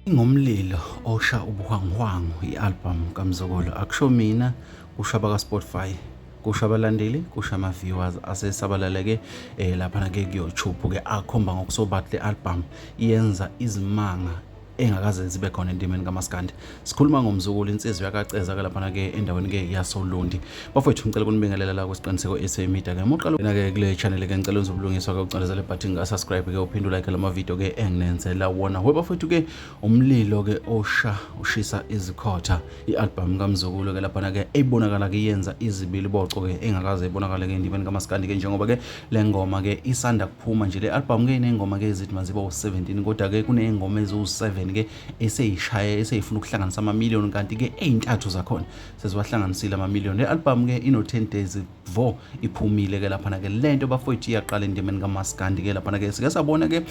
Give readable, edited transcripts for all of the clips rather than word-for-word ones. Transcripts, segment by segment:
Ingomlilo osha ubuhwanguhwangu i-album kaMzukulu akusho mina kusho abaka-Spotify kusho abalandeli kusho ama-viewers asesabalaleke laphana ke ku-YouTube ke akhomba ngokusobala le album yenza izimanga engakaze zibe khona endimeni kaMaskandi. Sikhuluma ngomzukulu insizwa yakaceza ke laphana ke endaweni ke yaSolundi. Bafowethu ngicela kunibingelela la kwesiqiniseko SA Media ke muqala ke kule channel ke ngicela uzobulungiswa ke ucondezela button ka subscribe ke uphinde like lama video ke enginenzela wona. Bafowethu ke umlilo ke osha ushisa izikhotha i-album kaMzukulu ke laphana ke ebonakala ke yenza izibili boco ke engakaze ibonakala ke endimeni kaMaskandi ke njengoba ke le ngoma ke isanda kuphuma nje le album ke inengoma ke ezithi maziba u17 kodwa ke kunezingoma eziwu7 ke eseyishaya eseyifuna ukuhlanganisa ama-million kanti ke ezintathu zakhona sezibahlanganisile ama-million. Le album ke ino 10 days vo iphumile ke laphana ke lento bafowethu iyaqala endimeni kaMaskandi ke laphana ke sike sabona ke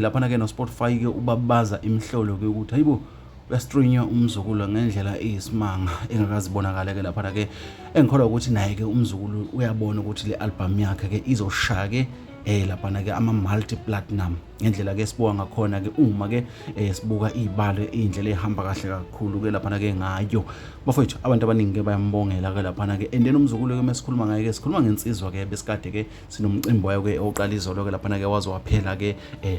laphana ke no Spotify ke ubabaza imhlolo ke ukuthi hayibo uyastreenya umzukulu ngendlela eyisimanga engakazibonakala ke laphana ke engikholwa ukuthi naye ke umzukulu uyabona ukuthi le album yakhe ke izoshaya ke laphana ke ama-multi platinum ngendlela ke sibuka ngakhona ke uma ke sibuka izibalo indlela ehamba kahle kakhulu ke laphana ke ngayo. Bafowethu abantu abaningi ke bayambongela ke laphana ke endeni umzukulu ke mesikhuluma ngaye ke sikhuluma ngensizwa ke besikade ke sinomcimbi wayo ke oqala izolo ke laphana ke wazi waphela ke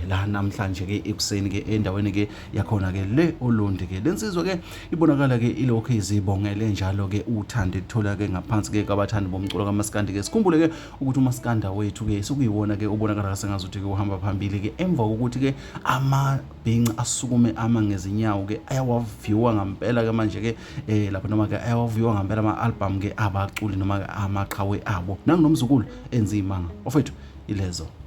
la namhlanje ke ekuseni ke endaweni ke yakhona ke le Olundi ke lensizwa ke ibonakala ke ilokho izibongele njalo ke uthando ethola ke ngaphansi ke kabathandi bomculo kaMaskandi ke sikhumbule ke ukuthi uMaskanda wethu ke sikuyiwona ke ubonakala sengazuthi ke uhamba phambili ke emva kokuthi ke amabhinci asukume ama ngezinyawo ke ayawaviwa ngempela ke manje ke lapha noma ke ayawaviwa ngempela ama-album ke abaculi noma amaqhawe abo nanginomzukulu enzimanga bafethu ilezo.